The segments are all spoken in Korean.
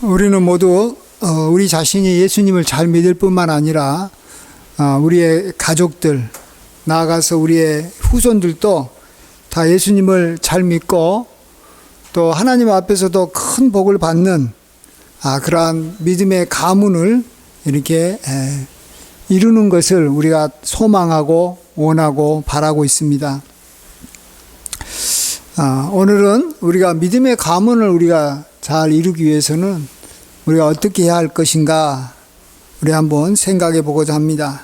우리는 모두 우리 자신이 예수님을 잘 믿을 뿐만 아니라 우리의 가족들, 나아가서 우리의 후손들도 다 예수님을 잘 믿고 또 하나님 앞에서도 큰 복을 받는 그러한 믿음의 가문을 이렇게 이루는 것을 우리가 소망하고 원하고 바라고 있습니다. 오늘은 우리가 믿음의 가문을 우리가 잘 이루기 위해서는 우리가 어떻게 해야 할 것인가 우리 한번 생각해 보고자 합니다.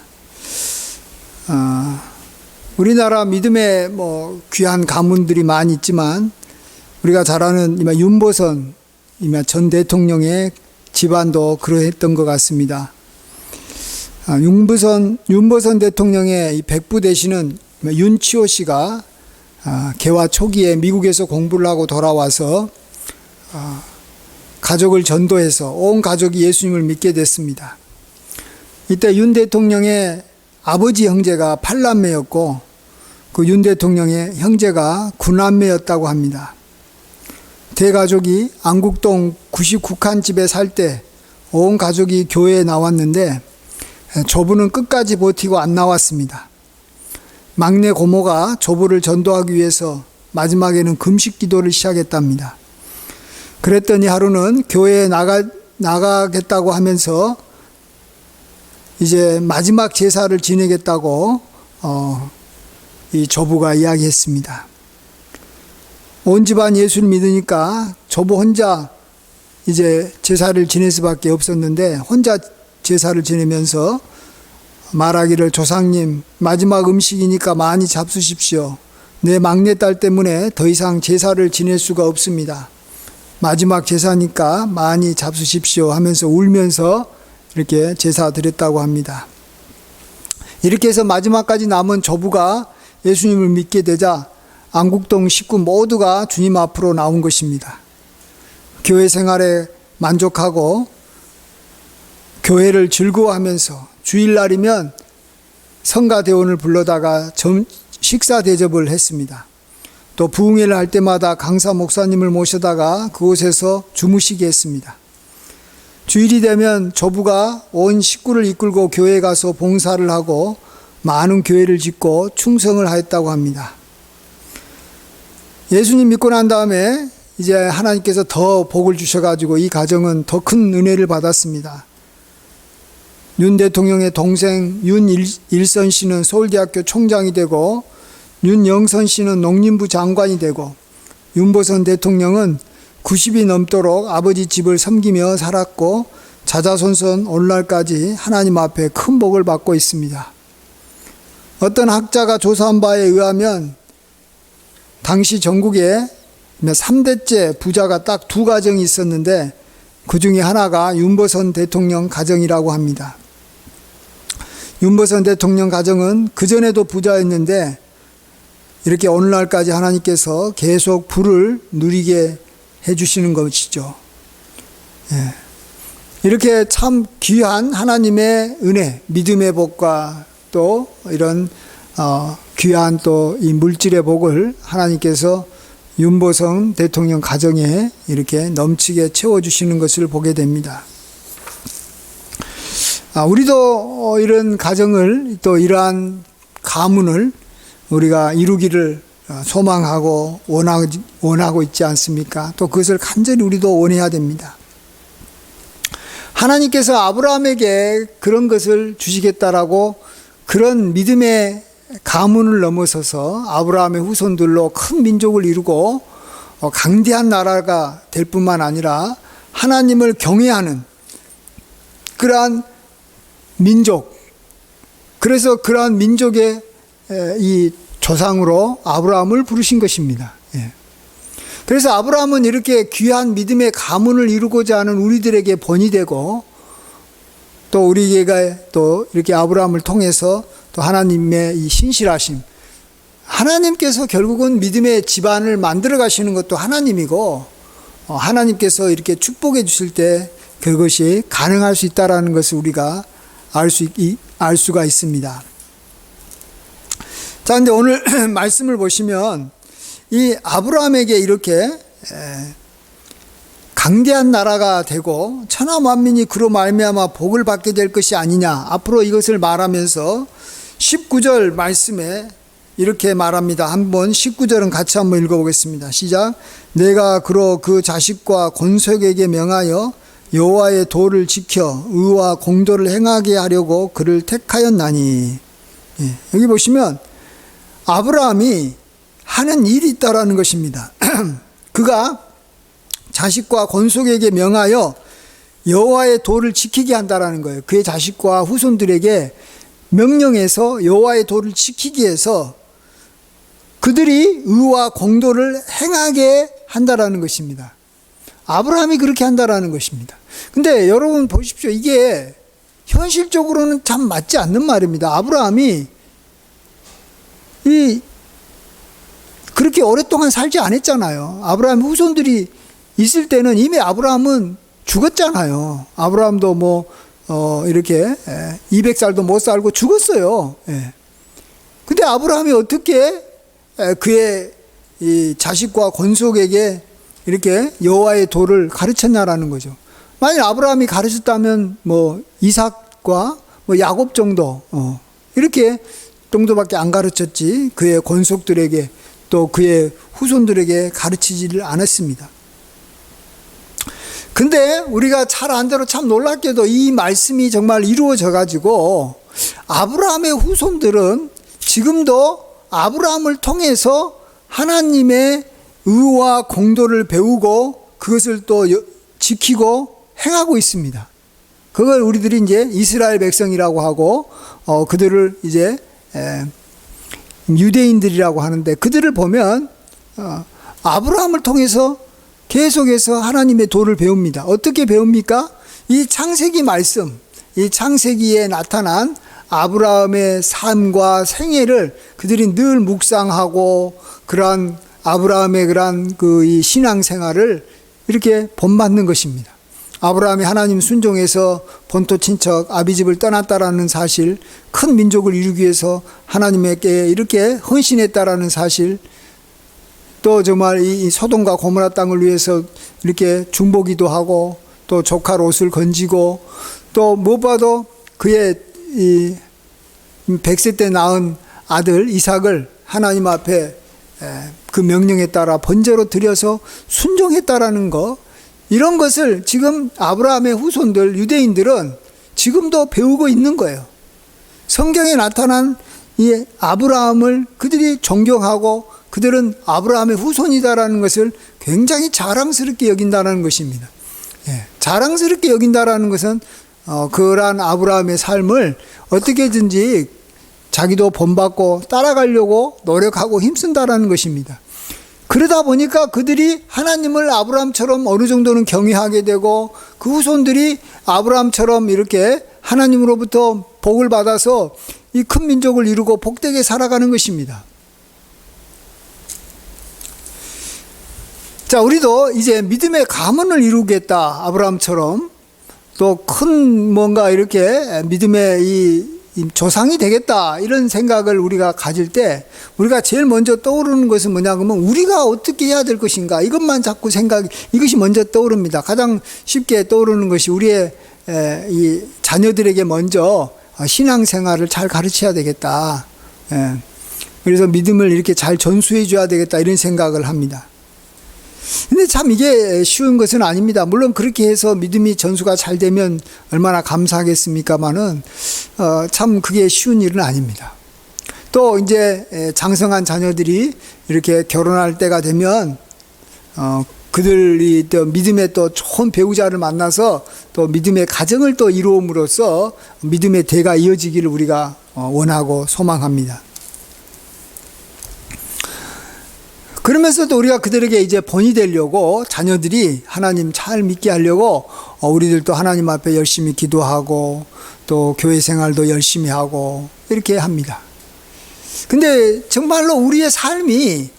우리나라 믿음의 귀한 가문들이 많이 있지만 우리가 잘 아는 윤보선 전 대통령의 집안도 그러했던 것 같습니다. 윤보선 대통령의 백부 되시는 윤치호 씨가 개화 초기에 미국에서 공부를 하고 돌아와서 가족을 전도해서 온 가족이 예수님을 믿게 됐습니다. 이때 윤 대통령의 아버지 형제가 8남매였고 그 윤 대통령의 형제가 9남매였다고 합니다. 대가족이 안국동 99칸 집에 살 때 온 가족이 교회에 나왔는데 조부는 끝까지 버티고 안 나왔습니다. 막내 고모가 조부를 전도하기 위해서 마지막에는 금식 기도를 시작했답니다. 그랬더니 하루는 교회에 나가겠다고 하면서 이제 마지막 제사를 지내겠다고 이 조부가 이야기했습니다. 온 집안 예수를 믿으니까 조부 혼자 이제 제사를 지낼 수밖에 없었는데 혼자 제사를 지내면서 말하기를, 조상님, 마지막 음식이니까 많이 잡수십시오. 내 막내딸 때문에 더 이상 제사를 지낼 수가 없습니다. 마지막 제사니까 많이 잡수십시오 하면서 울면서 이렇게 제사 드렸다고 합니다. 이렇게 해서 마지막까지 남은 조부가 예수님을 믿게 되자 안국동 식구 모두가 주님 앞으로 나온 것입니다. 교회 생활에 만족하고 교회를 즐거워하면서 주일날이면 성가대원을 불러다가 식사 대접을 했습니다. 또 부흥회를 할 때마다 강사 목사님을 모셔다가 그곳에서 주무시게 했습니다. 주일이 되면 조부가 온 식구를 이끌고 교회에 가서 봉사를 하고 많은 교회를 짓고 충성을 하였다고 합니다. 예수님 믿고 난 다음에 이제 하나님께서 더 복을 주셔가지고 이 가정은 더 큰 은혜를 받았습니다. 윤 대통령의 동생 윤일선 씨는 서울대학교 총장이 되고 윤영선 씨는 농림부 장관이 되고 윤보선 대통령은 90이 넘도록 아버지 집을 섬기며 살았고 자자손손 오늘날까지 하나님 앞에 큰 복을 받고 있습니다. 어떤 학자가 조사한 바에 의하면 당시 전국에 3대째 부자가 딱 2가정이 있었는데 그 중에 하나가 윤보선 대통령 가정이라고 합니다. 윤보선 대통령 가정은 그전에도 부자였는데 이렇게 오늘날까지 하나님께서 계속 부를 누리게 해주시는 것이죠. 이렇게 참 귀한 하나님의 은혜, 믿음의 복과 또 이런 귀한 또 이 물질의 복을 하나님께서 윤보선 대통령 가정에 이렇게 넘치게 채워주시는 것을 보게 됩니다. 우리도 이런 가정을 또 이러한 가문을 우리가 이루기를 소망하고 원하고 있지 않습니까? 또 그것을 간절히 우리도 원해야 됩니다. 하나님께서 아브라함에게 그런 것을 주시겠다라고 그런 믿음의 가문을 넘어서서 아브라함의 후손들로 큰 민족을 이루고 강대한 나라가 될 뿐만 아니라 하나님을 경외하는 그러한 민족, 그래서 그러한 민족의 이 조상으로 아브라함을 부르신 것입니다. 그래서 아브라함은 이렇게 귀한 믿음의 가문을 이루고자 하는 우리들에게 본이 되고 또 우리가 또 이렇게 아브라함을 통해서 또 하나님의 이 신실하심, 하나님께서 결국은 믿음의 집안을 만들어 가시는 것도 하나님이고 하나님께서 이렇게 축복해 주실 때 그것이 가능할 수 있다는 것을 우리가 알 수가 있습니다. 자, 근데 오늘 말씀을 보시면 이 아브라함에게 이렇게 강대한 나라가 되고 천하 만민이 그로 말미암아 복을 받게 될 것이 아니냐. 앞으로 이것을 말하면서 19절 말씀에 이렇게 말합니다. 한번 19절은 같이 한번 읽어보겠습니다. 시작. 내가 그로 그 자식과 권속에게 명하여 여호와의 도를 지켜 의와 공도를 행하게 하려고 그를 택하였나니. 여기 보시면 아브라함이 하는 일이 있다라는 것입니다. 그가 자식과 권속에게 명하여 여호와의 도를 지키게 한다라는 거예요. 그의 자식과 후손들에게 명령해서 여호와의 도를 지키기 위해서 그들이 의와 공도를 행하게 한다라는 것입니다. 아브라함이 그렇게 한다라는 것입니다. 근데 여러분 보십시오. 이게 현실적으로는 참 맞지 않는 말입니다. 아브라함이 그렇게 오랫동안 살지 않았잖아요. 아브라함 후손들이 있을 때는 이미 아브라함은 죽었잖아요. 아브라함도 이렇게 200살도 못 살고 죽었어요. 근데 아브라함이 어떻게 그의 이 자식과 권속에게 이렇게 여호와의 도를 가르쳤냐라는 거죠. 만약 아브라함이 가르쳤다면 이삭과 야곱 정도 이렇게 정도밖에 안 가르쳤지 그의 권속들에게 또 그의 후손들에게 가르치지를 않았습니다. 근데 우리가 잘 안대로 참 놀랍게도 이 말씀이 정말 이루어져 가지고 아브라함의 후손들은 지금도 아브라함을 통해서 하나님의 의와 공도를 배우고 그것을 또 지키고 행하고 있습니다. 그걸 우리들이 이제 이스라엘 백성이라고 하고 그들을 이제 유대인들이라고 하는데 그들을 보면 아브라함을 통해서 계속해서 하나님의 도를 배웁니다. 어떻게 배웁니까? 이 창세기 말씀, 이 창세기에 나타난 아브라함의 삶과 생애를 그들이 늘 묵상하고 그러한 아브라함의 그러한 이 신앙생활을 이렇게 본받는 것입니다. 아브라함이 하나님 순종해서 본토 친척 아비집을 떠났다라는 사실, 큰 민족을 이루기 위해서 하나님께 이렇게 헌신했다라는 사실, 또 정말 이 소돔과 고모라 땅을 위해서 이렇게 중보기도 하고 또 조카 롯을 건지고 또 무엇보다도 그의 이 100세 때 낳은 아들 이삭을 하나님 앞에 그 명령에 따라 번제로 드려서 순종했다라는 거, 이런 것을 지금 아브라함의 후손들 유대인들은 지금도 배우고 있는 거예요. 성경에 나타난 이 아브라함을 그들이 존경하고 그들은 아브라함의 후손이다라는 것을 굉장히 자랑스럽게 여긴다는 것입니다. 자랑스럽게 여긴다라는 것은 그러한 아브라함의 삶을 어떻게든지 자기도 본받고 따라가려고 노력하고 힘쓴다라는 것입니다. 그러다 보니까 그들이 하나님을 아브라함처럼 어느 정도는 경외하게 되고 그 후손들이 아브라함처럼 이렇게 하나님으로부터 복을 받아서 이 큰 민족을 이루고 복되게 살아가는 것입니다. 자, 우리도 이제 믿음의 가문을 이루겠다. 아브라함처럼 또 큰 뭔가 이렇게 믿음의 이 조상이 되겠다. 이런 생각을 우리가 가질 때 우리가 제일 먼저 떠오르는 것은 뭐냐 그러면 우리가 어떻게 해야 될 것인가. 이것만 자꾸 이것이 먼저 떠오릅니다. 가장 쉽게 떠오르는 것이 우리의 이 자녀들에게 먼저 신앙생활을 잘 가르쳐야 되겠다. 그래서 믿음을 이렇게 잘 전수해 줘야 되겠다. 이런 생각을 합니다. 근데 참 이게 쉬운 것은 아닙니다. 물론 그렇게 해서 믿음이 전수가 잘 되면 얼마나 감사하겠습니까마는 참 그게 쉬운 일은 아닙니다. 또 이제 장성한 자녀들이 이렇게 결혼할 때가 되면 그들이 또 믿음의 또 좋은 배우자를 만나서 또 믿음의 가정을 또 이루음으로써 믿음의 대가 이어지기를 우리가 원하고 소망합니다. 그러면서도 우리가 그들에게 이제 본이 되려고 자녀들이 하나님 잘 믿게 하려고 우리들도 하나님 앞에 열심히 기도하고 또 교회 생활도 열심히 하고 이렇게 합니다. 근데 정말로 우리의 삶이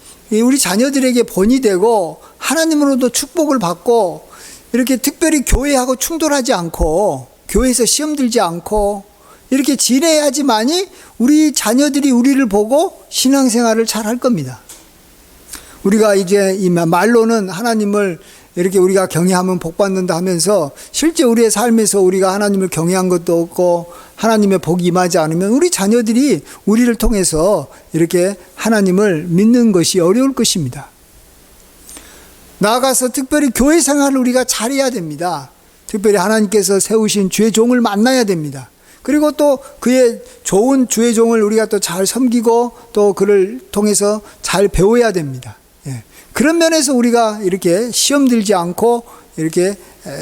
우리 자녀들에게 본이 되고 하나님으로도 축복을 받고 이렇게 특별히 교회하고 충돌하지 않고 교회에서 시험 들지 않고 이렇게 지내야지만이 우리 자녀들이 우리를 보고 신앙생활을 잘 할 겁니다. 우리가 이제 이 말로는 하나님을 이렇게 우리가 경외하면 복 받는다 하면서 실제 우리의 삶에서 우리가 하나님을 경외한 것도 없고 하나님의 복이 임하지 않으면 우리 자녀들이 우리를 통해서 이렇게 하나님을 믿는 것이 어려울 것입니다. 나아가서 특별히 교회 생활을 우리가 잘해야 됩니다. 특별히 하나님께서 세우신 주의 종을 만나야 됩니다. 그리고 또 그의 좋은 주의 종을 우리가 또 잘 섬기고 또 그를 통해서 잘 배워야 됩니다. 예. 그런 면에서 우리가 이렇게 시험 들지 않고 이렇게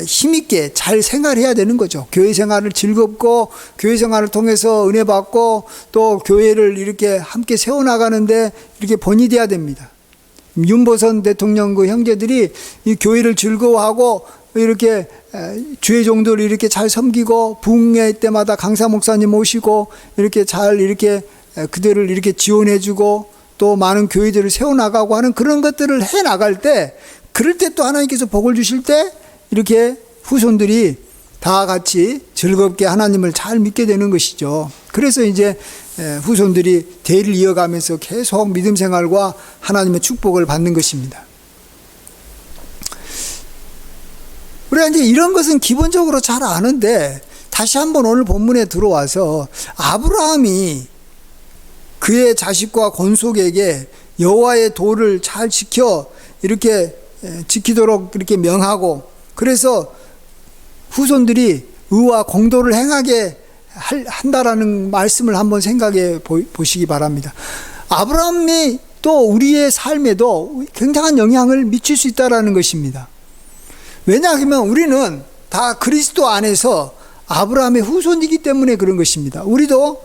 힘있게 잘 생활해야 되는 거죠. 교회 생활을 즐겁고 교회 생활을 통해서 은혜 받고 또 교회를 이렇게 함께 세워나가는데 이렇게 본이 돼야 됩니다. 윤보선 대통령 그 형제들이 이 교회를 즐거워하고 이렇게 주의 종들을 이렇게 잘 섬기고 부흥회 때마다 강사 목사님 모시고 이렇게 잘 이렇게 그들을 이렇게 지원해주고 또 많은 교회들을 세워나가고 하는 그런 것들을 해 나갈 때 그럴 때 또 하나님께서 복을 주실 때 이렇게 후손들이 다 같이 즐겁게 하나님을 잘 믿게 되는 것이죠. 그래서 이제 후손들이 대를 이어가면서 계속 믿음 생활과 하나님의 축복을 받는 것입니다. 우리가 이제 이런 것은 기본적으로 잘 아는데 다시 한번 오늘 본문에 들어와서 아브라함이 그의 자식과 권속에게 여호와의 도를 잘 지켜 이렇게 지키도록 이렇게 명하고 그래서 후손들이 의와 공도를 행하게 한다라는 말씀을 한번 생각해 보시기 바랍니다. 아브라함이 또 우리의 삶에도 굉장한 영향을 미칠 수 있다라는 것입니다. 왜냐하면 우리는 다 그리스도 안에서 아브라함의 후손이기 때문에 그런 것입니다. 우리도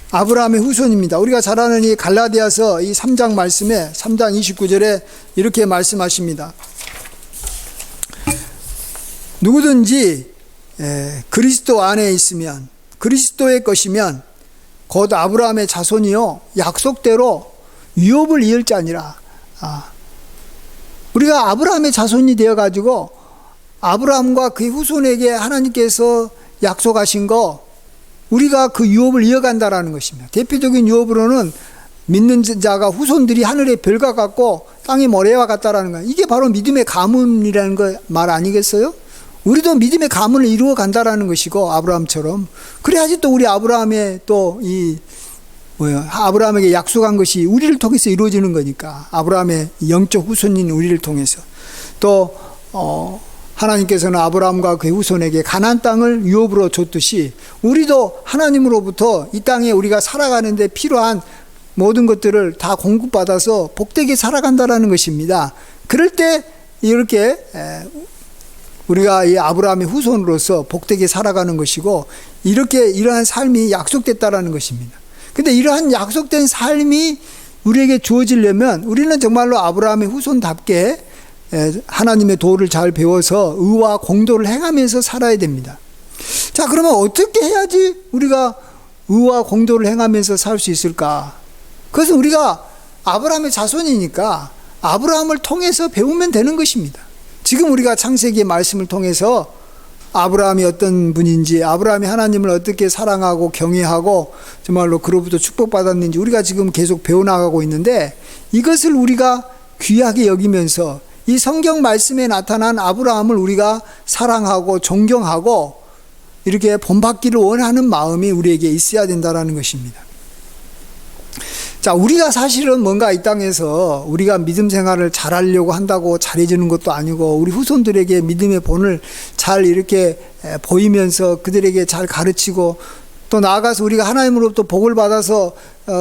아브라함의 후손입니다. 우리가 잘 아는 이 갈라디아서 이 3장 말씀에 3장 29절에 이렇게 말씀하십니다. 누구든지 그리스도 안에 있으면 그리스도의 것이면 곧 아브라함의 자손이요 약속대로 유업을 이을 자니라. 우리가 아브라함의 자손이 되어가지고 아브라함과 그의 후손에게 하나님께서 약속하신 거 우리가 그 유업을 이어간다라는 것입니다. 대표적인 유업으로는 믿는 자가 후손들이 하늘의 별과 같고 땅의 모래와 같다라는 거예요. 이게 바로 믿음의 가문이라는 거 말 아니겠어요? 우리도 믿음의 가문을 이루어 간다라는 것이고 아브라함처럼 그래야지 또 우리 아브라함의 또 아브라함에게 약속한 것이 우리를 통해서 이루어지는 거니까 아브라함의 영적 후손인 우리를 통해서 또 하나님께서는 아브라함과 그의 후손에게 가나안 땅을 유업으로 줬듯이 우리도 하나님으로부터 이 땅에 우리가 살아가는데 필요한 모든 것들을 다 공급받아서 복되게 살아간다라는 것입니다. 그럴 때 이렇게 우리가 이 아브라함의 후손으로서 복되게 살아가는 것이고 이렇게 이러한 삶이 약속됐다라는 것입니다. 근데 이러한 약속된 삶이 우리에게 주어지려면 우리는 정말로 아브라함의 후손답게 하나님의 도를 잘 배워서 의와 공도를 행하면서 살아야 됩니다. 자, 그러면 어떻게 해야지 우리가 의와 공도를 행하면서 살 수 있을까? 그것은 우리가 아브라함의 자손이니까 아브라함을 통해서 배우면 되는 것입니다. 지금 우리가 창세기의 말씀을 통해서 아브라함이 어떤 분인지 아브라함이 하나님을 어떻게 사랑하고 경외하고 정말로 그로부터 축복받았는지 우리가 지금 계속 배워나가고 있는데 이것을 우리가 귀하게 여기면서 이 성경 말씀에 나타난 아브라함을 우리가 사랑하고 존경하고 이렇게 본받기를 원하는 마음이 우리에게 있어야 된다는 것입니다. 자, 우리가 사실은 뭔가 이 땅에서 우리가 믿음 생활을 잘하려고 한다고 잘해주는 것도 아니고 우리 후손들에게 믿음의 본을 잘 이렇게 보이면서 그들에게 잘 가르치고 또 나아가서 우리가 하나님으로부터 복을 받아서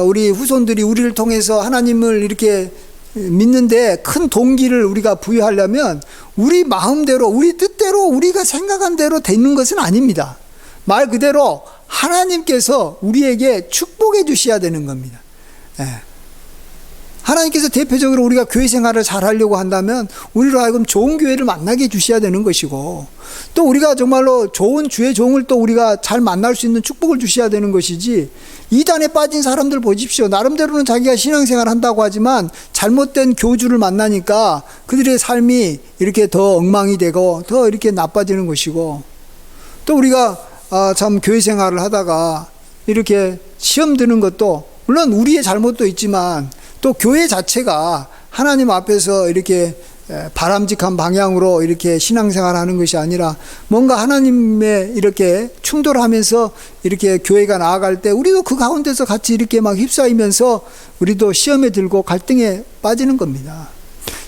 우리 후손들이 우리를 통해서 하나님을 이렇게 믿는데 큰 동기를 우리가 부여하려면 우리 마음대로 우리 뜻대로 우리가 생각한 대로 되는 것은 아닙니다. 말 그대로 하나님께서 우리에게 축복해 주셔야 되는 겁니다. 하나님께서 대표적으로 우리가 교회 생활을 잘 하려고 한다면 우리로 하여금 좋은 교회를 만나게 해주셔야 되는 것이고 또 우리가 정말로 좋은 주의 종을 또 우리가 잘 만날 수 있는 축복을 주셔야 되는 것이지 이단에 빠진 사람들 보십시오. 나름대로는 자기가 신앙생활 한다고 하지만 잘못된 교주를 만나니까 그들의 삶이 이렇게 더 엉망이 되고 더 이렇게 나빠지는 것이고 또 우리가 참 교회 생활을 하다가 이렇게 시험 드는 것도 물론 우리의 잘못도 있지만 또 교회 자체가 하나님 앞에서 이렇게 바람직한 방향으로 이렇게 신앙생활하는 것이 아니라 뭔가 하나님의 이렇게 충돌하면서 이렇게 교회가 나아갈 때 우리도 그 가운데서 같이 이렇게 막 휩싸이면서 우리도 시험에 들고 갈등에 빠지는 겁니다.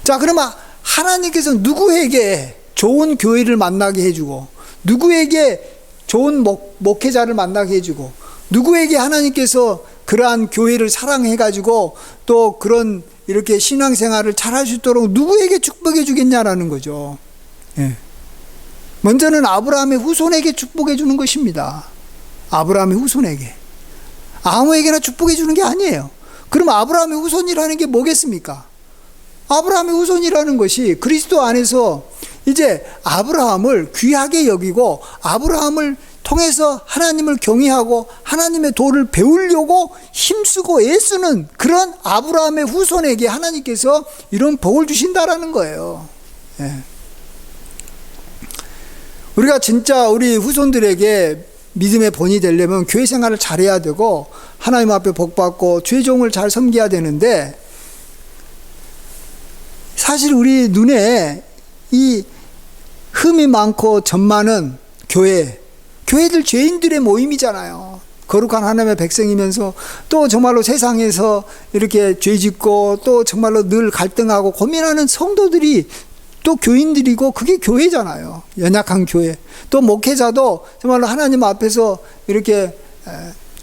자, 그러면 하나님께서 누구에게 좋은 교회를 만나게 해주고, 누구에게 좋은 목회자를 만나게 해주고, 누구에게 하나님께서 그러한 교회를 사랑해가지고 또 그런 이렇게 신앙생활을 잘할 수 있도록 누구에게 축복해 주겠냐라는 거죠. 예. 먼저는 아브라함의 후손에게 축복해 주는 것입니다. 아브라함의 후손에게. 아무에게나 축복해 주는 게 아니에요. 그럼 아브라함의 후손이라는 게 뭐겠습니까? 아브라함의 후손이라는 것이 그리스도 안에서 이제 아브라함을 귀하게 여기고 아브라함을 통해서 하나님을 경외하고 하나님의 도를 배우려고 힘쓰고 애쓰는 그런 아브라함의 후손에게 하나님께서 이런 복을 주신다라는 거예요. 예. 우리가 진짜 우리 후손들에게 믿음의 본이 되려면 교회 생활을 잘해야 되고 하나님 앞에 복받고 주의 종을 잘 섬겨야 되는데, 사실 우리 눈에 이 흠이 많고 점 많은 교회들 죄인들의 모임이잖아요. 거룩한 하나님의 백성이면서 또 정말로 세상에서 이렇게 죄 짓고 또 정말로 늘 갈등하고 고민하는 성도들이 또 교인들이고, 그게 교회잖아요. 연약한 교회. 또 목회자도 정말로 하나님 앞에서 이렇게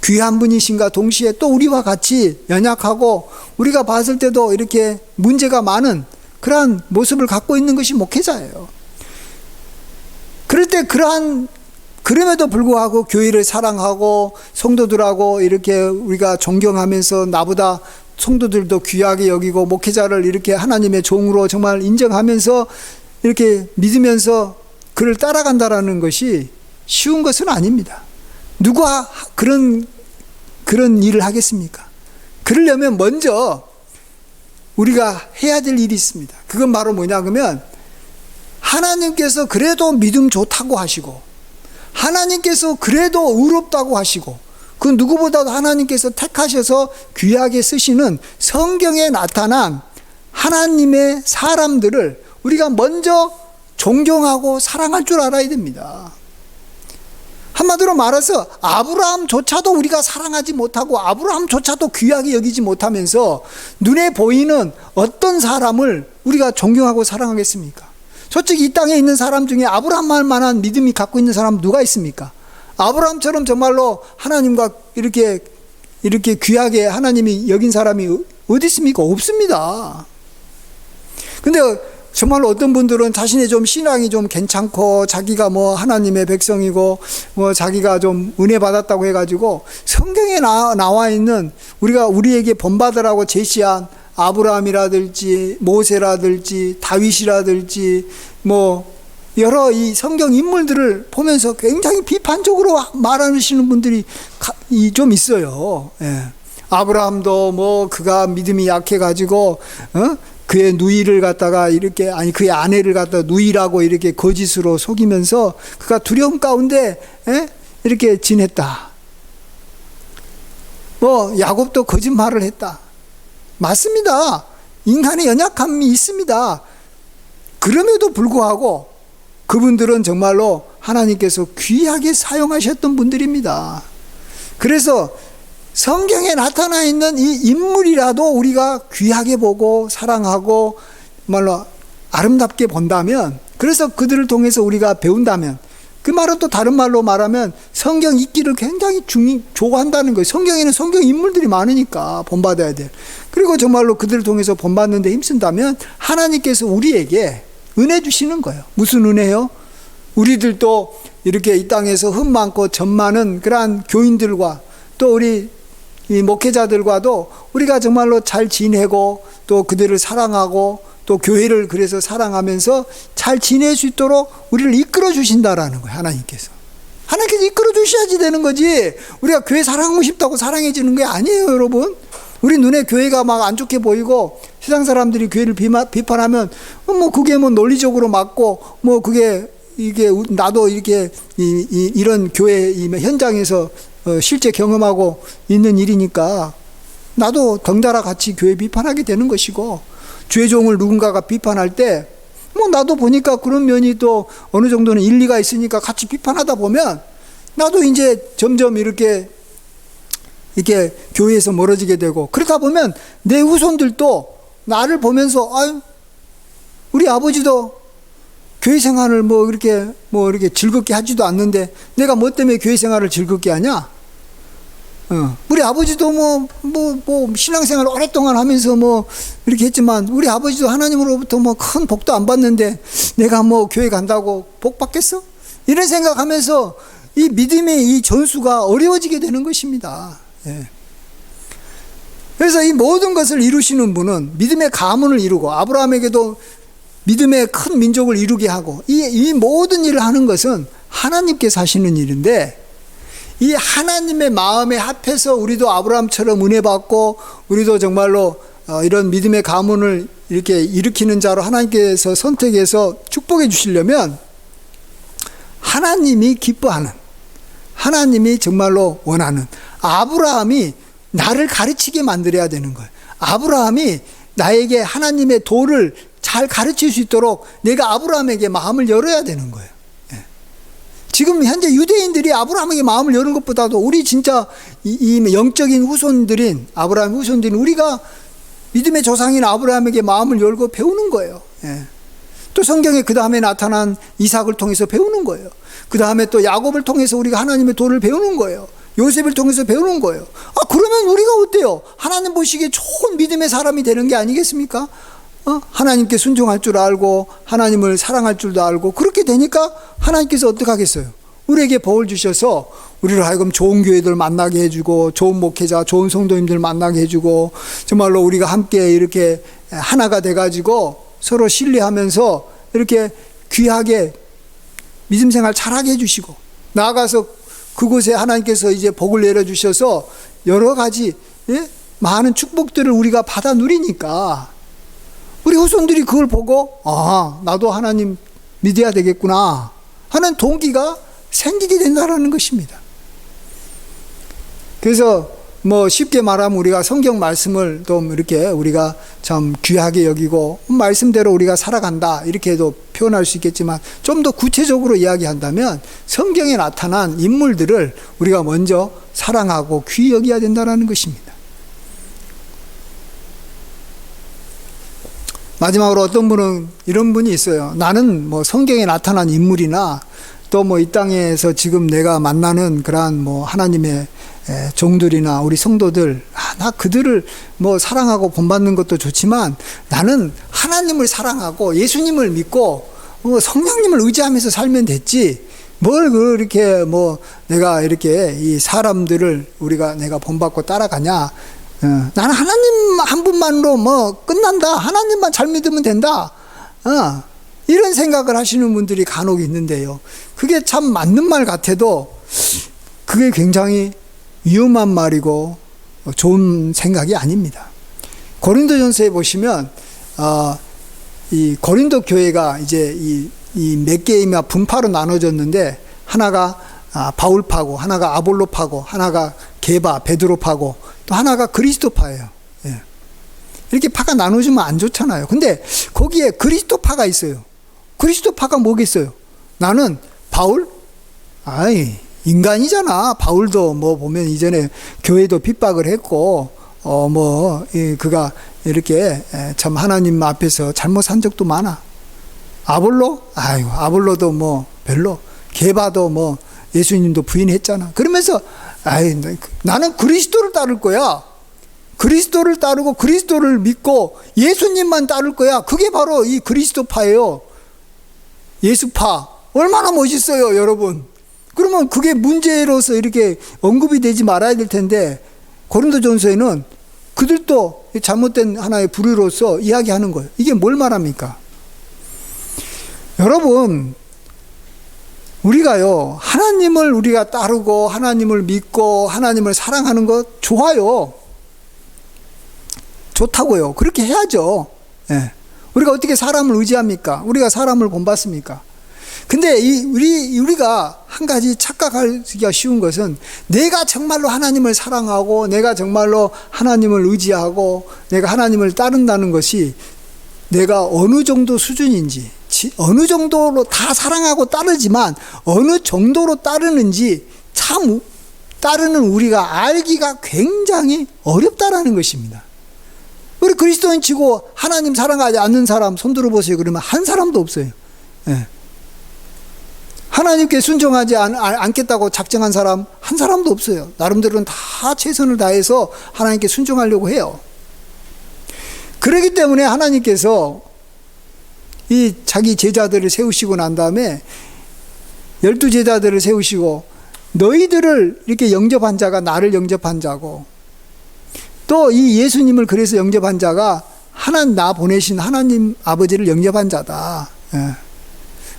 귀한 분이신가 동시에 또 우리와 같이 연약하고 우리가 봤을 때도 이렇게 문제가 많은 그러한 모습을 갖고 있는 것이 목회자예요. 그럴 때 그럼에도 불구하고 교회를 사랑하고 성도들하고 이렇게 우리가 존경하면서 나보다 성도들도 귀하게 여기고 목회자를 이렇게 하나님의 종으로 정말 인정하면서 이렇게 믿으면서 그를 따라간다라는 것이 쉬운 것은 아닙니다. 누가 그런 일을 하겠습니까? 그러려면 먼저 우리가 해야 될 일이 있습니다. 그건 바로 뭐냐 그러면, 하나님께서 그래도 믿음 좋다고 하시고 하나님께서 그래도 의롭다고 하시고 그 누구보다도 하나님께서 택하셔서 귀하게 쓰시는 성경에 나타난 하나님의 사람들을 우리가 먼저 존경하고 사랑할 줄 알아야 됩니다. 한마디로 말해서 아브라함조차도 우리가 사랑하지 못하고 아브라함조차도 귀하게 여기지 못하면서 눈에 보이는 어떤 사람을 우리가 존경하고 사랑하겠습니까? 솔직히 이 땅에 있는 사람 중에 아브라함 할 만한 믿음이 갖고 있는 사람 누가 있습니까? 아브라함처럼 정말로 하나님과 이렇게 귀하게 하나님이 여긴 사람이 어디 있습니까? 없습니다. 근데 정말로 어떤 분들은 자신의 좀 신앙이 좀 괜찮고 자기가 뭐 하나님의 백성이고 뭐 자기가 좀 은혜 받았다고 해가지고 성경에 나와 있는 우리에게 본받으라고 제시한 아브라함이라든지 모세라든지 다윗이라든지 뭐 여러 이 성경 인물들을 보면서 굉장히 비판적으로 말하시는 분들이 좀 있어요. 예. 아브라함도 뭐 그가 믿음이 약해가지고 그의 누이를 갖다가 이렇게 그의 아내를 갖다가 누이라고 이렇게 거짓으로 속이면서 그가 두려움 가운데 이렇게 지냈다. 뭐 야곱도 거짓말을 했다. 맞습니다. 인간의 연약함이 있습니다. 그럼에도 불구하고 그분들은 정말로 하나님께서 귀하게 사용하셨던 분들입니다. 그래서 성경에 나타나 있는 이 인물이라도 우리가 귀하게 보고 사랑하고 정말로 아름답게 본다면, 그래서 그들을 통해서 우리가 배운다면, 그 말은 또 다른 말로 말하면 성경 읽기를 굉장히 좋아한다는 거예요. 성경에는 성경 인물들이 많으니까 본받아야 돼. 그리고 정말로 그들을 통해서 본받는 데 힘쓴다면 하나님께서 우리에게 은혜 주시는 거예요. 무슨 은혜요? 우리들도 이렇게 이 땅에서 흠 많고 점 많은 그러한 교인들과 또 우리 이 목회자들과도 우리가 정말로 잘 지내고 또 그들을 사랑하고 또 교회를 그래서 사랑하면서 잘 지낼 수 있도록 우리를 이끌어 주신다라는 거예요. 하나님께서 이끌어 주셔야지 되는 거지, 우리가 교회 사랑하고 싶다고 사랑해지는 게 아니에요. 여러분, 우리 눈에 교회가 막 안 좋게 보이고 세상 사람들이 교회를 비판하면 뭐 그게 뭐 논리적으로 맞고 뭐 그게 이게 나도 이렇게 이런 교회 현장에서 실제 경험하고 있는 일이니까 나도 덩달아 같이 교회 비판하게 되는 것이고, 주의 종을 누군가가 비판할 때 뭐 나도 보니까 그런 면이 또 어느 정도는 일리가 있으니까 같이 비판하다 보면 나도 이제 점점 이렇게 교회에서 멀어지게 되고, 그러다 보면 내 후손들도 나를 보면서 아유, 우리 아버지도 교회 생활을 뭐 이렇게 즐겁게 하지도 않는데 내가 뭐 때문에 교회 생활을 즐겁게 하냐? 우리 아버지도 신앙생활 오랫동안 하면서 이렇게 했지만 우리 아버지도 하나님으로부터 큰 복도 안 받는데 내가 교회 간다고 복 받겠어? 이런 생각하면서 이 믿음의 이 전수가 어려워지게 되는 것입니다. 예. 그래서 이 모든 것을 이루시는 분은 믿음의 가문을 이루고 아브라함에게도 믿음의 큰 민족을 이루게 하고 이 모든 일을 하는 것은 하나님께서 하시는 일인데, 이 하나님의 마음에 합해서 우리도 아브라함처럼 은혜 받고 우리도 정말로 이런 믿음의 가문을 이렇게 일으키는 자로 하나님께서 선택해서 축복해 주시려면 하나님이 기뻐하는, 하나님이 정말로 원하는, 아브라함이 나를 가르치게 만들어야 되는 거예요. 아브라함이 나에게 하나님의 도를 잘 가르칠 수 있도록 내가 아브라함에게 마음을 열어야 되는 거예요. 지금 현재 유대인들이 아브라함에게 마음을 여는 것보다도 우리 진짜 이 영적인 후손들인 아브라함 후손들인 우리가 믿음의 조상인 아브라함에게 마음을 열고 배우는 거예요. 또 성경에 그 다음에 나타난 이삭을 통해서 배우는 거예요. 그 다음에 또 야곱을 통해서 우리가 하나님의 도를 배우는 거예요. 요셉을 통해서 배우는 거예요. 그러면 우리가 어때요? 하나님 보시기에 좋은 믿음의 사람이 되는 게 아니겠습니까? 하나님께 순종할 줄 알고 하나님을 사랑할 줄도 알고, 그렇게 되니까 하나님께서 어떻게 하겠어요? 우리에게 복을 주셔서 우리를 하여금 좋은 교회들 만나게 해주고 좋은 목회자, 좋은 성도님들 만나게 해주고 정말로 우리가 함께 이렇게 하나가 돼가지고 서로 신뢰하면서 이렇게 귀하게 믿음 생활 잘하게 해주시고, 나아가서 그곳에 하나님께서 이제 복을 내려주셔서 여러 가지 많은 축복들을 우리가 받아 누리니까 우리 후손들이 그걸 보고 나도 하나님 믿어야 되겠구나 하는 동기가 생기게 된다는 것입니다. 그래서 쉽게 말하면 우리가 성경 말씀을 좀 이렇게 우리가 참 귀하게 여기고 말씀대로 우리가 살아간다 이렇게도 표현할 수 있겠지만, 좀 더 구체적으로 이야기한다면 성경에 나타난 인물들을 우리가 먼저 사랑하고 귀히 여겨야 된다는 것입니다. 마지막으로 어떤 분은 이런 분이 있어요. 나는 성경에 나타난 인물이나 또 이 땅에서 지금 내가 만나는 그러한 하나님의 종들이나 우리 성도들, 나 그들을 사랑하고 본받는 것도 좋지만 나는 하나님을 사랑하고 예수님을 믿고 성령님을 의지하면서 살면 됐지, 뭘 그렇게 내가 이렇게 이 사람들을 내가 본받고 따라가냐. 나는 하나님 한 분만으로 끝난다, 하나님만 잘 믿으면 된다, 이런 생각을 하시는 분들이 간혹 있는데요, 그게 참 맞는 말 같아도 그게 굉장히 위험한 말이고 좋은 생각이 아닙니다. 고린도전서에 보시면 이 고린도 교회가 이제 이 몇 개의 분파로 나눠졌는데, 하나가 바울파고, 하나가 아볼로파고, 하나가 게바 베드로파고, 또 하나가 그리스도파예요. 이렇게 파가 나눠지면 안 좋잖아요. 근데 거기에 그리스도파가 있어요. 그리스도파가 뭐겠어요? 나는 바울? 인간이잖아. 바울도 보면 이전에 교회도 핍박을 했고, 그가 이렇게 참 하나님 앞에서 잘못 산 적도 많아. 아볼로? 아볼로도 별로. 게바도 예수님도 부인했잖아. 그러면서 나는 그리스도를 따를 거야. 그리스도를 따르고 그리스도를 믿고 예수님만 따를 거야. 그게 바로 이 그리스도파예요. 예수파. 얼마나 멋있어요, 여러분. 그러면 그게 문제로서 이렇게 언급이 되지 말아야 될 텐데, 고린도전서에는 그들도 잘못된 하나의 부류로서 이야기하는 거예요. 이게 뭘 말합니까? 여러분, 우리가요, 하나님을 우리가 따르고 하나님을 믿고 하나님을 사랑하는 것 좋아요. 좋다고요. 그렇게 해야죠. 우리가 어떻게 사람을 의지합니까? 우리가 사람을 본받습니까? 근데 우리가 한 가지 착각하기가 쉬운 것은, 내가 정말로 하나님을 사랑하고 내가 정말로 하나님을 의지하고 내가 하나님을 따른다는 것이 내가 어느 정도 수준인지, 어느 정도로 다 사랑하고 따르지만 어느 정도로 따르는지 참 따르는 우리가 알기가 굉장히 어렵다라는 것입니다. 우리 그리스도인 치고 하나님 사랑하지 않는 사람 손 들어보세요. 그러면 한 사람도 없어요. 예. 하나님께 순종하지 않겠다고 작정한 사람 한 사람도 없어요. 나름대로는 다 최선을 다해서 하나님께 순종하려고 해요. 그렇기 때문에 하나님께서 이 자기 제자들을 세우시고 난 다음에 12제자들을 세우시고 너희들을 이렇게 영접한 자가 나를 영접한 자고 또 이 예수님을 그래서 영접한 자가 나 보내신 하나님 아버지를 영접한 자다. 예.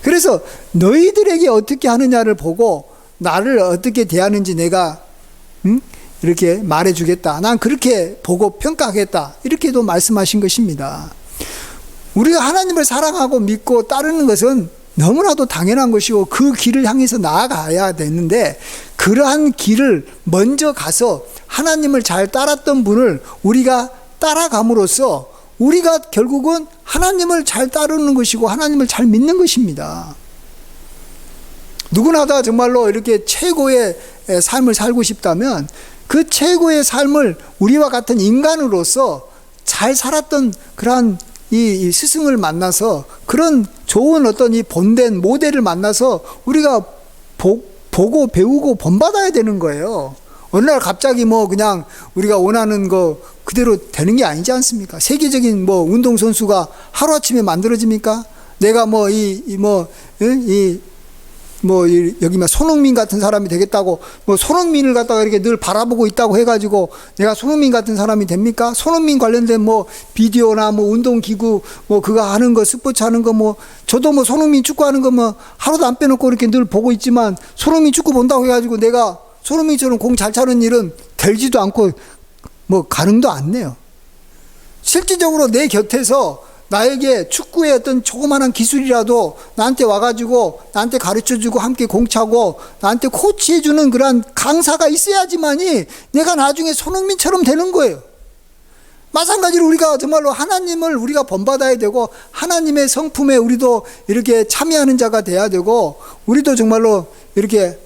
그래서 너희들에게 어떻게 하느냐를 보고 나를 어떻게 대하는지 내가 이렇게 말해주겠다. 난 그렇게 보고 평가하겠다. 이렇게도 말씀하신 것입니다. 우리가 하나님을 사랑하고 믿고 따르는 것은 너무나도 당연한 것이고 그 길을 향해서 나아가야 되는데 그러한 길을 먼저 가서 하나님을 잘 따랐던 분을 우리가 따라감으로써 우리가 결국은 하나님을 잘 따르는 것이고 하나님을 잘 믿는 것입니다. 누구나 다 정말로 이렇게 최고의 삶을 살고 싶다면 그 최고의 삶을 우리와 같은 인간으로서 잘 살았던 그러한 이 스승을 만나서 그런 좋은 어떤 이 본된 모델을 만나서 우리가 보고 배우고 본받아야 되는 거예요. 어느 날 갑자기 그냥 우리가 원하는 거 그대로 되는 게 아니지 않습니까? 세계적인 운동선수가 하루아침에 만들어집니까? 내가 여기 손흥민 같은 사람이 되겠다고 손흥민을 갖다가 이렇게 늘 바라보고 있다고 해가지고 내가 손흥민 같은 사람이 됩니까? 손흥민 관련된 비디오나 운동기구 그거 하는 거 스포츠 하는 거 저도 손흥민 축구하는 거 하루도 안 빼놓고 이렇게 늘 보고 있지만 손흥민 축구 본다고 해가지고 내가 손흥민처럼 공 잘 차는 일은 되지도 않고 가능도 않네요. 실질적으로 내 곁에서 나에게 축구의 어떤 조그마한 기술이라도 나한테 와가지고 나한테 가르쳐주고 함께 공차고 나한테 코치해주는 그런 강사가 있어야지만이 내가 나중에 손흥민처럼 되는 거예요. 마찬가지로 우리가 정말로 하나님을 우리가 본받아야 되고 하나님의 성품에 우리도 이렇게 참여하는 자가 돼야 되고 우리도 정말로 이렇게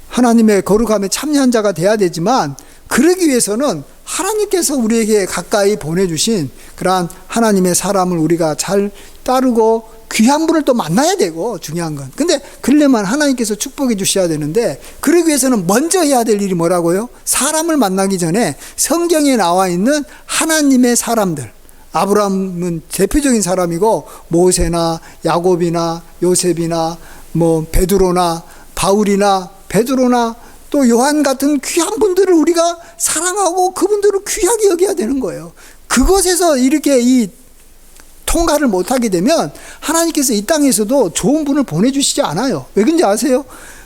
하나님의 거룩함에 참여한 자가 돼야 되지만 그러기 위해서는 하나님께서 우리에게 가까이 보내주신 그러한 하나님의 사람을 우리가 잘 따르고 귀한 분을 또 만나야 되고 중요한 건. 근데 그러려면 하나님께서 축복해 주셔야 되는데 그러기 위해서는 먼저 해야 될 일이 뭐라고요? 사람을 만나기 전에 성경에 나와 있는 하나님의 사람들. 아브라함은 대표적인 사람이고 모세나 야곱이나 요셉이나 베드로나 바울이나 베드로나 또 요한 같은 귀한 분들을 우리가 사랑하고 그분들을 귀하게 여겨야 되는 거예요. 그것에서 이렇게 이 통과를 못하게 되면 하나님께서 이 땅에서도 좋은 분을 보내주시지 않아요. 왜 그런지 아세요?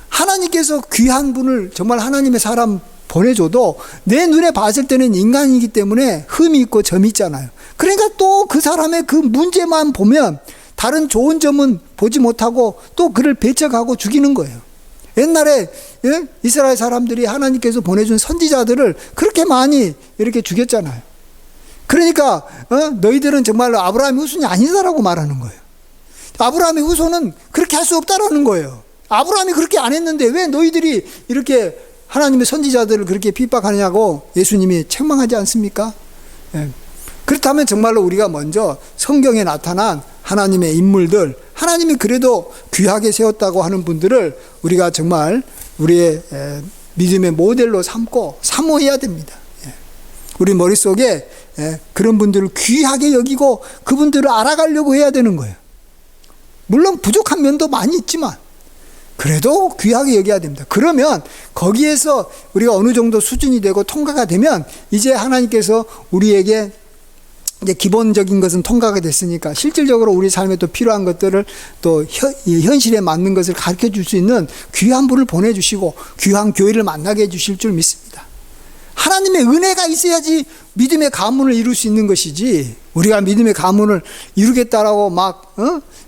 하나님께서 귀한 분을 정말 하나님의 사람 보내줘도 내 눈에 봤을 때는 인간이기 때문에 흠이 있고 점이 있잖아요. 그러니까 또 그 사람의 그 문제만 보면 다른 좋은 점은 보지 못하고 또 그를 배척하고 죽이는 거예요. 옛날에 이스라엘 사람들이 하나님께서 보내준 선지자들을 그렇게 많이 이렇게 죽였잖아요. 그러니까 너희들은 정말로 아브라함의 후손이 아니다라고 말하는 거예요. 아브라함의 후손은 그렇게 할 수 없다라는 거예요. 아브라함이 그렇게 안 했는데 왜 너희들이 이렇게 하나님의 선지자들을 그렇게 핍박하느냐고 예수님이 책망하지 않습니까? 그렇다면 정말로 우리가 먼저 성경에 나타난 하나님의 인물들, 하나님이 그래도 귀하게 세웠다고 하는 분들을 우리가 정말 우리의 믿음의 모델로 삼고 사모해야 됩니다. 우리 머릿속에 그런 분들을 귀하게 여기고 그분들을 알아가려고 해야 되는 거예요. 물론 부족한 면도 많이 있지만 그래도 귀하게 여겨야 됩니다. 그러면 거기에서 우리가 어느 정도 수준이 되고 통과가 되면 이제 하나님께서 우리에게 이제 기본적인 것은 통과가 됐으니까 실질적으로 우리 삶에 또 필요한 것들을 또 현실에 맞는 것을 가르쳐 줄 수 있는 귀한 분을 보내주시고 귀한 교회를 만나게 해주실 줄 믿습니다. 하나님의 은혜가 있어야지 믿음의 가문을 이룰 수 있는 것이지 우리가 믿음의 가문을 이루겠다라고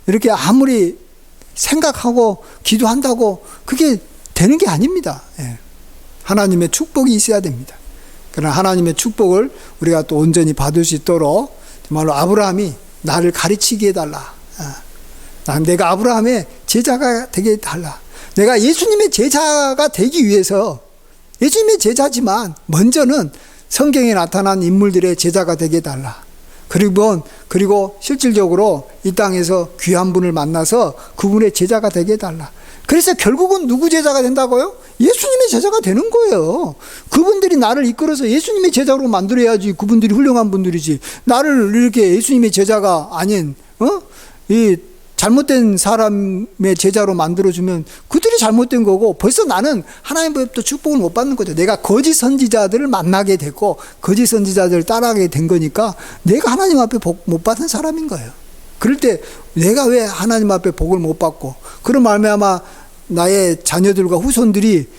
이렇게 아무리 생각하고 기도한다고 그게 되는 게 아닙니다. 하나님의 축복이 있어야 됩니다. 그러나 하나님의 축복을 우리가 또 온전히 받을 수 있도록 정말로 아브라함이 나를 가르치게 해달라. 내가 아브라함의 제자가 되게 해달라. 내가 예수님의 제자가 되기 위해서 예수님의 제자지만 먼저는 성경에 나타난 인물들의 제자가 되게 해달라. 그리고 실질적으로 이 땅에서 귀한 분을 만나서 그분의 제자가 되게 해달라. 그래서 결국은 누구 제자가 된다고요? 예수님의 제자가 되는 거예요. 그분들이 나를 이끌어서 예수님의 제자로 만들어야지. 그분들이 훌륭한 분들이지. 나를 이렇게 예수님의 제자가 아닌 이 잘못된 사람의 제자로 만들어주면 그들이 잘못된 거고, 벌써 나는 하나님으로부터 축복을 못 받는 거죠. 내가 거짓 선지자들을 만나게 됐고 거짓 선지자들을 따라가게 된 거니까 내가 하나님 앞에 복 못 받은 사람인 거예요. 그럴 때 내가 왜 하나님 앞에 복을 못 받고, 그런 말미암아 나의 자녀들과 후손들이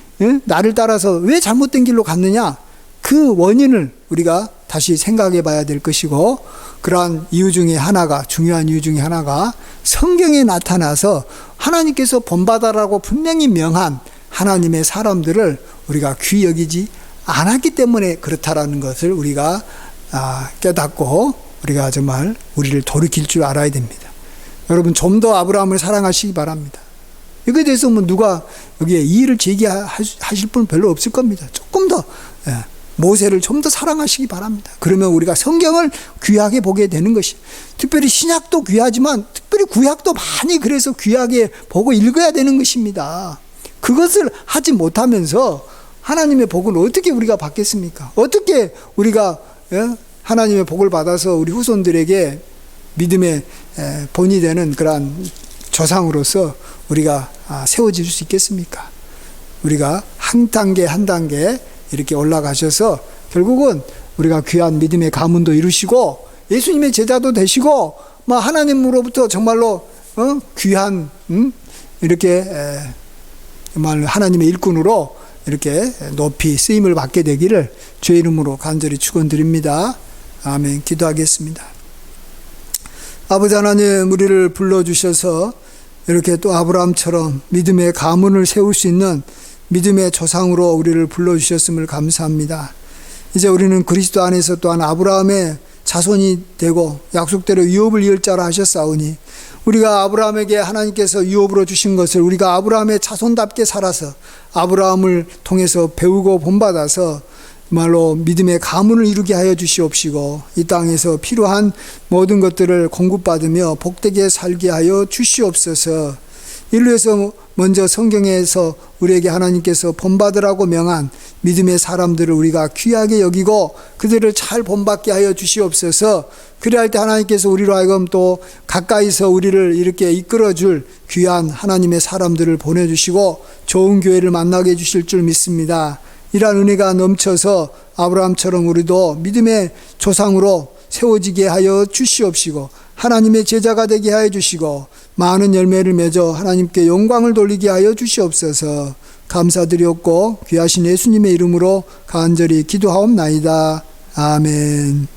나를 따라서 왜 잘못된 길로 갔느냐, 그 원인을 우리가 다시 생각해 봐야 될 것이고, 그러한 이유 중에 하나가, 중요한 이유 중에 하나가 성경에 나타나서 하나님께서 본받아라고 분명히 명한 하나님의 사람들을 우리가 귀히 여기지 않았기 때문에 그렇다라는 것을 우리가 깨닫고 우리가 정말 우리를 돌이킬 줄 알아야 됩니다. 여러분, 좀 더 아브라함을 사랑하시기 바랍니다. 이거에 대해서 누가 여기에 이의를 제기하실 분은 별로 없을 겁니다. 조금 더 모세를 좀 더 사랑하시기 바랍니다. 그러면 우리가 성경을 귀하게 보게 되는 것이, 특별히 신약도 귀하지만 특별히 구약도 많이 그래서 귀하게 보고 읽어야 되는 것입니다. 그것을 하지 못하면서 하나님의 복을 어떻게 우리가 받겠습니까? 어떻게 우리가 하나님의 복을 받아서 우리 후손들에게 믿음의 본이 되는 그러한 조상으로서 우리가 세워질 수 있겠습니까? 우리가 한 단계 한 단계 이렇게 올라가셔서 결국은 우리가 귀한 믿음의 가문도 이루시고 예수님의 제자도 되시고 하나님으로부터 정말로 귀한 이렇게 정말 하나님의 일꾼으로 이렇게 높이 쓰임을 받게 되기를 주의 이름으로 간절히 축원드립니다. 아멘. 기도하겠습니다. 아버지 하나님, 우리를 불러주셔서 이렇게 또 아브라함처럼 믿음의 가문을 세울 수 있는 믿음의 조상으로 우리를 불러주셨음을 감사합니다. 이제 우리는 그리스도 안에서 또한 아브라함의 자손이 되고 약속대로 유업을 이을 자라 하셨사오니, 우리가 아브라함에게 하나님께서 유업으로 주신 것을 우리가 아브라함의 자손답게 살아서 아브라함을 통해서 배우고 본받아서 말로 믿음의 가문을 이루게 하여 주시옵시고, 이 땅에서 필요한 모든 것들을 공급받으며 복되게 살게 하여 주시옵소서. 이를 위해서 먼저 성경에서 우리에게 하나님께서 본받으라고 명한 믿음의 사람들을 우리가 귀하게 여기고 그들을 잘 본받게 하여 주시옵소서. 그리할 때 하나님께서 우리로 하여금 또 가까이서 우리를 이렇게 이끌어줄 귀한 하나님의 사람들을 보내주시고 좋은 교회를 만나게 해주실 줄 믿습니다. 이러한 은혜가 넘쳐서 아브라함처럼 우리도 믿음의 조상으로 세워지게 하여 주시옵시고, 하나님의 제자가 되게 하여 주시고 많은 열매를 맺어 하나님께 영광을 돌리게 하여 주시옵소서. 감사드리옵고 귀하신 예수님의 이름으로 간절히 기도하옵나이다. 아멘.